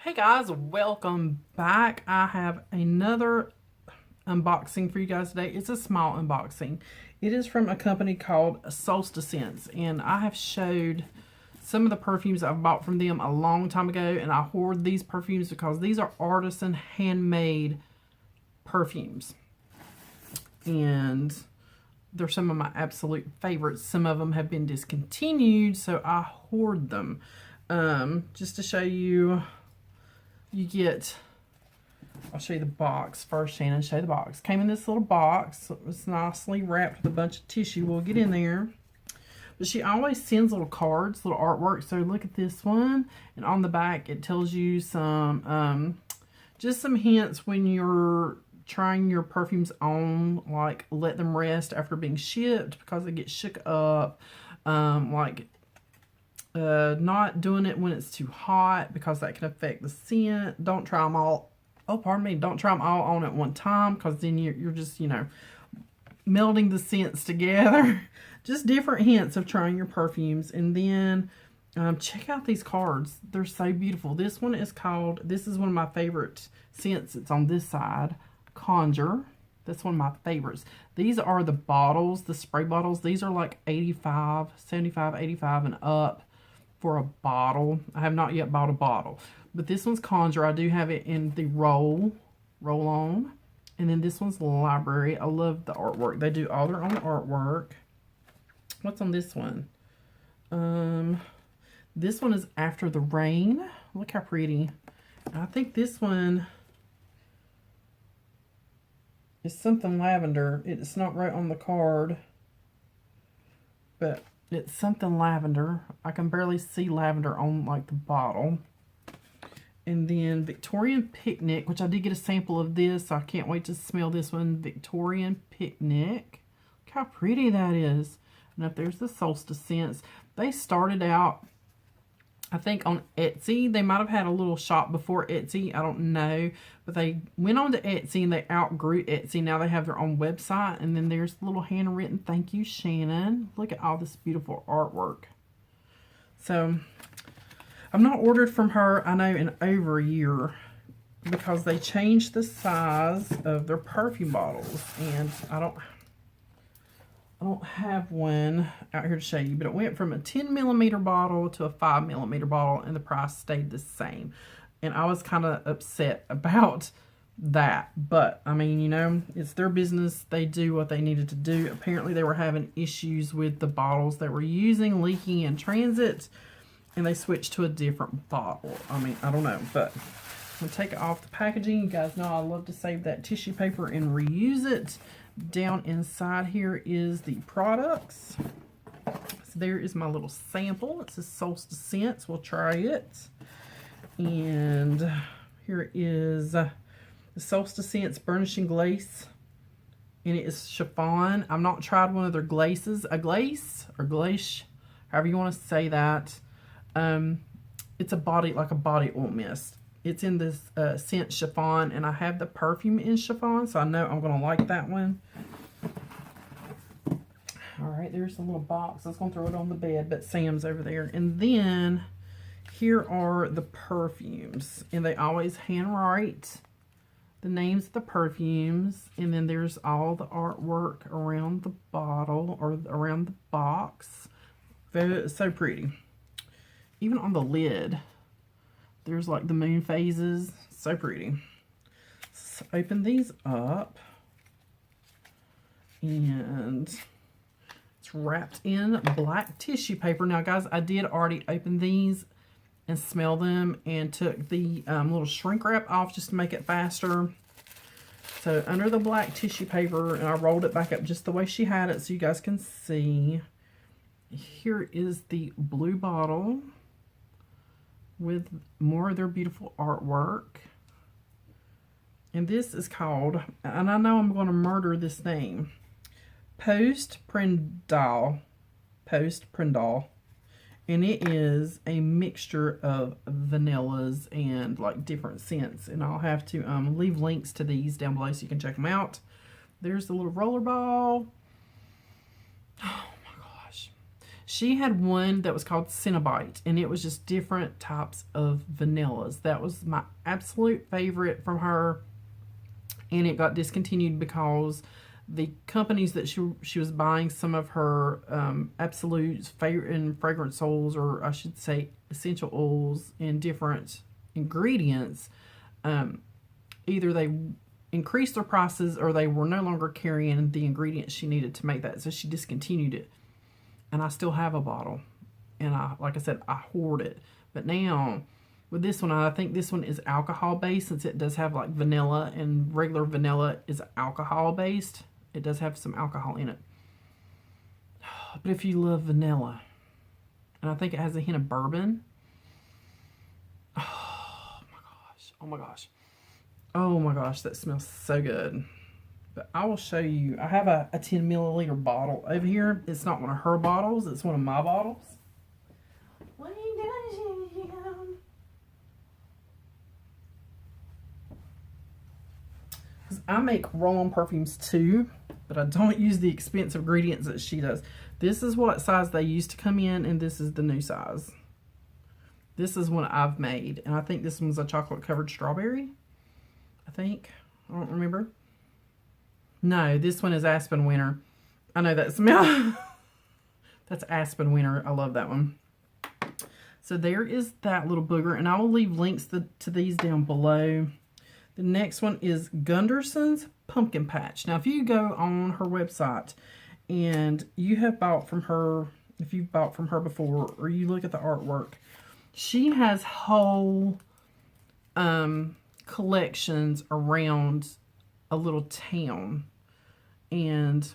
Hey guys, welcome back. I have another unboxing for you guys today. It's a small unboxing. It is from a company called Solstice Scents, and I have showed some of the perfumes I've bought from them a long time ago, and I hoard these perfumes because these are artisan handmade perfumes, and they're some of my absolute favorites. Some of them have been discontinued, so I hoard them. Just to show you, you get, I'll show you the box first. Shannon, show the box. Came in this little box. It was nicely wrapped with a bunch of tissue. We'll get in there. But she always sends little cards, little artwork. So look at this one. And on the back, it tells you some, just some hints when you're trying your perfumes on. Like, let them rest after being shipped because they get shook up. Not doing it when it's too hot because that can affect the scent. Don't try them all. Oh, pardon me. Don't try them all on at one time because then you're just, you know, melding the scents together. Just different hints of trying your perfumes. And then check out these cards. They're so beautiful. This one is called, this is one of my favorite scents. It's on this side, Conjure. That's one of my favorites. These are the bottles, the spray bottles. These are like 85, 75, 85 and up for a bottle. I have not yet bought a bottle. But this one's Conjure. I do have it in the roll-on. And then this one's Library. I love the artwork. They do all their own artwork. What's on this one? This one is After the Rain. Look how pretty. I think this one is something lavender. It's not right on the card, but it's something lavender. I can barely see lavender on like the bottle. And then Victorian Picnic, which I did get a sample of this, so I can't wait to smell this one. Victorian Picnic. Look how pretty that is. And up there's the Solstice Scents. They started out, I think, on Etsy. They might have had a little shop before Etsy. I don't know. But they went on to Etsy and they outgrew Etsy. Now they have their own website. And then there's a little handwritten, thank you, Shannon. Look at all this beautiful artwork. So, I've not ordered from her, I know, in over a year. Because they changed the size of their perfume bottles. And I don't have one out here to show you, but it went from a 10mm bottle to a 5mm bottle, and the price stayed the same. And I was kind of upset about that. But, I mean, you know, it's their business. They do what they needed to do. Apparently, they were having issues with the bottles they were using, leaking in transit, and they switched to a different bottle. I mean, I don't know, but I'm going to take it off the packaging. You guys know I love to save that tissue paper and reuse it. Down inside here is the products. So there is my little sample. It says Solstice Scents. We'll try it. And here is the Solstice Scents Burnishing Glace. And it is chiffon. I've not tried one of their glaces. A glace or glace, however you want to say that. It's a body, like a body oil mist. It's in this scent chiffon, and I have the perfume in chiffon, so I know I'm going to like that one. All right, there's a little box. I was going to throw it on the bed, but Sam's over there. And then here are the perfumes, and they always handwrite the names of the perfumes, and then there's all the artwork around the bottle or around the box. So pretty. Even on the lid, there's like the moon phases. So pretty. So open these up. And it's wrapped in black tissue paper. Now, guys, I did already open these and smell them and took the little shrink wrap off just to make it faster. So under the black tissue paper, and I rolled it back up just the way she had it so you guys can see. Here is the blue bottle with more of their beautiful artwork. And this is called, and I know I'm going to murder this name, Postprandial. And it is a mixture of vanillas and like different scents. And I'll have to leave links to these down below so you can check them out. There's the little roller ball. Oh my gosh. She had one that was called Cinnabite, and it was just different types of vanillas. That was my absolute favorite from her, and it got discontinued because the companies that she was buying some of her absolutes and fragrance oils, or I should say essential oils and different ingredients, either they increased their prices or they were no longer carrying the ingredients she needed to make that, so she discontinued it. And I still have a bottle, and like I said, I hoard it. But now with this one, I think this one is alcohol based, since it does have like vanilla, and regular vanilla is alcohol based. It does have some alcohol in it. But if you love vanilla, and I think it has a hint of bourbon. Oh my gosh. Oh my gosh. Oh my gosh, that smells so good. But I will show you. I have a 10 milliliter bottle over here. It's not one of her bottles. It's one of my bottles. What are you doing? Because I make roll-on perfumes too, but I don't use the expensive ingredients that she does. This is what size they used to come in, and this is the new size. This is one I've made, and I think this one's a chocolate-covered strawberry. I think. I don't remember. No, this one is Aspen Winter. I know that smell. That's Aspen Winter. I love that one. So there is that little booger, and I will leave links to these down below. The next one is Gunderson's Pumpkin Patch. Now, if you go on her website and you have bought from her, if you've bought from her before, or you look at the artwork, she has whole collections around a little town. And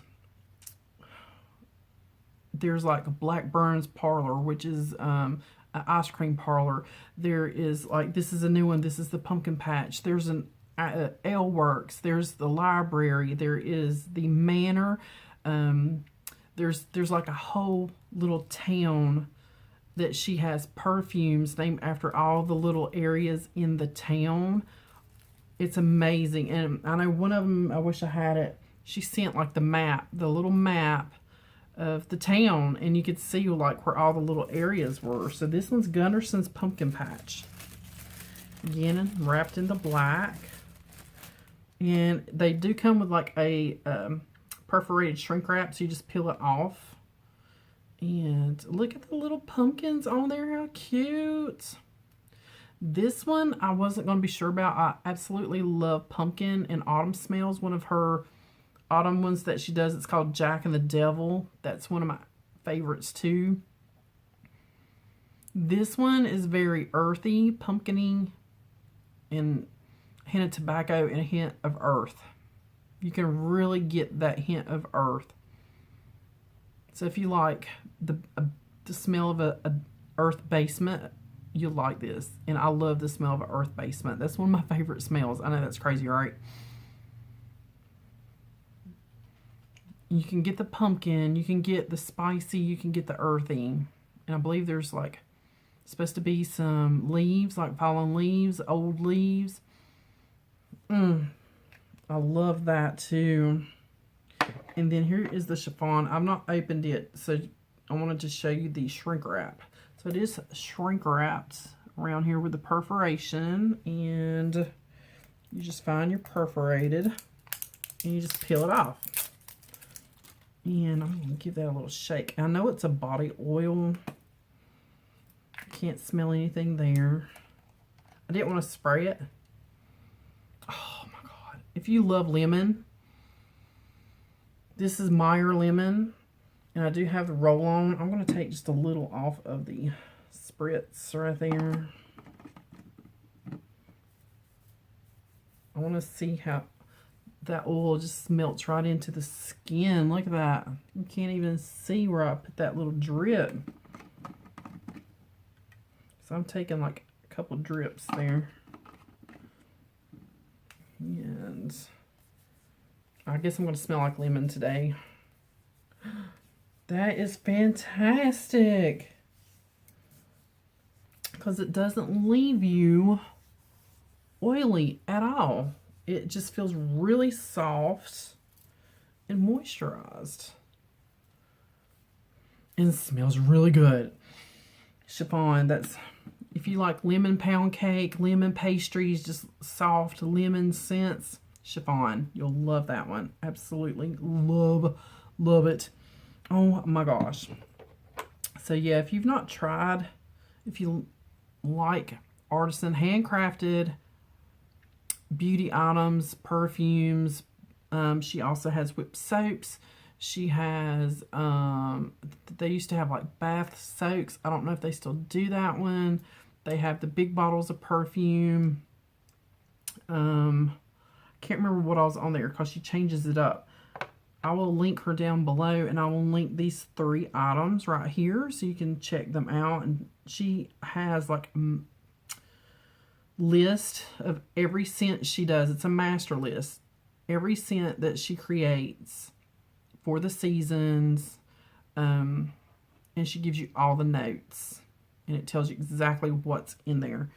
there's like a Blackburn's Parlor, which is an ice cream parlor. There is like, this is a new one. This is the Pumpkin Patch. There's an Ale Works. There's the library. There is the manor. There's like a whole little town that she has perfumes named after all the little areas in the town. It's amazing. And I know one of them, I wish I had it. She sent like the map, the little map of the town, and you could see like where all the little areas were. So this one's Gunderson's Pumpkin Patch. Again, wrapped in the black. And they do come with like a perforated shrink wrap, so you just peel it off. And look at the little pumpkins on there, how cute. This one I wasn't going to be sure about. I absolutely love pumpkin and autumn smells. One of her autumn ones that she does, it's called Jack and the Devil. That's one of my favorites too. This one is very earthy, pumpkiny, and a hint of tobacco and a hint of earth. You can really get that hint of earth. So if you like the smell of a earth basement, you'll like this. And I love the smell of an earth basement. That's one of my favorite smells. I know that's crazy, right? You can get the pumpkin, you can get the spicy, you can get the earthy. And I believe there's like supposed to be some leaves, like fallen leaves, old leaves. I love that too. And then here is the chiffon. I've not opened it, so I wanted to show you the shrink wrap. So it is shrink wrapped around here with the perforation, and you just find your perforated and you just peel it off. And I'm going to give that a little shake. I know it's a body oil. Can't smell anything there. I didn't want to spray it. Oh my God. If you love lemon, this is Meyer Lemon. And I do have the roll-on. I'm going to take just a little off of the spritz right there. I want to see how that oil just melts right into the skin. Look at that. You can't even see where I put that little drip. So I'm taking like a couple drips there. And I guess I'm going to smell like lemon today. That is fantastic. Because it doesn't leave you oily at all. It just feels really soft and moisturized. And it smells really good. Chiffon, that's, if you like lemon pound cake, lemon pastries, just soft lemon scents, Chiffon. You'll love that one. Absolutely love it. Oh my gosh. So yeah, if you've not tried, if you like Artisan handcrafted beauty items, perfumes, she also has whipped soaps. She has, they used to have like bath soaks. I don't know if they still do that one. They have the big bottles of perfume. Can't remember what I was on there because she changes it up. I will link her down below, and I will link these 3 items right here so you can check them out. And she has like a list of every scent she does. It's a master list. Every scent that she creates for the seasons, and she gives you all the notes, and it tells you exactly what's in there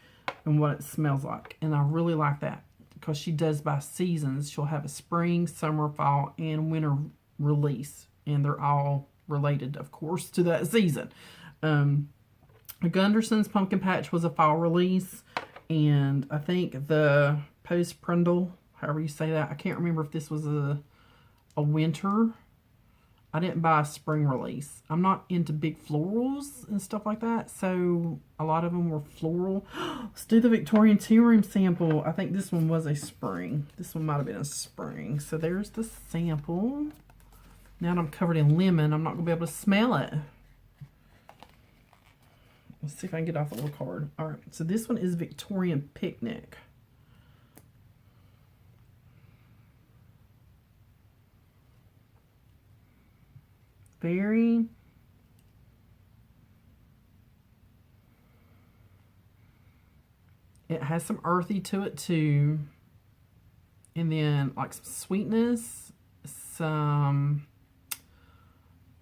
and what it smells like. And I really like that because she does by seasons. She'll have a spring, summer, fall, and winter release, and they're all related, of course, to that season. Gunderson's Pumpkin Patch was a fall release, and I think the Postprandial, however you say that, I can't remember if this was a winter. I didn't buy a spring release. I'm not into big florals and stuff like that, so a lot of them were floral. Let's do the Victorian tea room sample. I think this one was a spring. This one might have been a spring. So there's the sample. Now that I'm covered in lemon, I'm not going to be able to smell it. Let's see if I can get off the little card. All right, so this one is Victorian Picnic. Very it has some earthy to it too, and then like some sweetness, some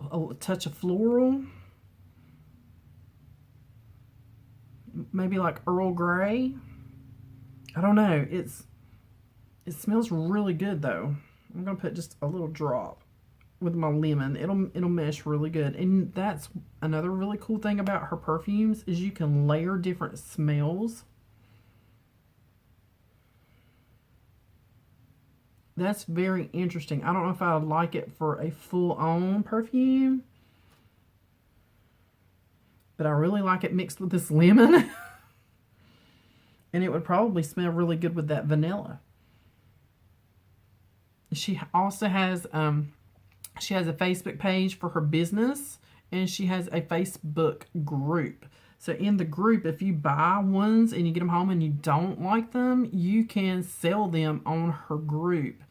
a touch of floral, maybe like Earl Grey. I don't know. It smells really good though. I'm gonna put just a little drop with my lemon. It'll mesh really good. And that's another really cool thing about her perfumes is you can layer different smells. That's very interesting. I don't know if I would like it for a full-on perfume, but I really like it mixed with this lemon. And it would probably smell really good with that vanilla. She also has she has a Facebook page for her business, and she has a Facebook group. So in the group, if you buy ones and you get them home and you don't like them, you can sell them on her group,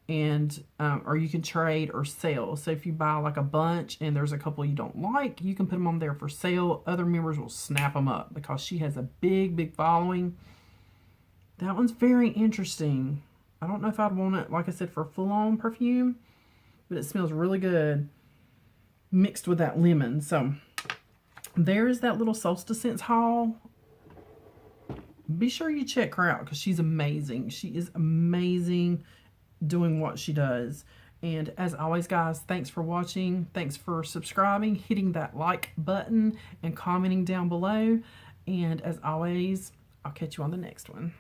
and or you can trade or sell. So if you buy like a bunch and there's a couple you don't like, you can put them on there for sale. Other members will snap them up because she has a big following. That one's very interesting. I don't know if I'd want it, like I said, for full-on perfume, but it smells really good mixed with that lemon. So there's that little Solstice Scents haul. Be sure you check her out because she's amazing. She is amazing doing what she does. And as always, guys, thanks for watching. Thanks for subscribing, hitting that like button, and commenting down below. And as always, I'll catch you on the next one.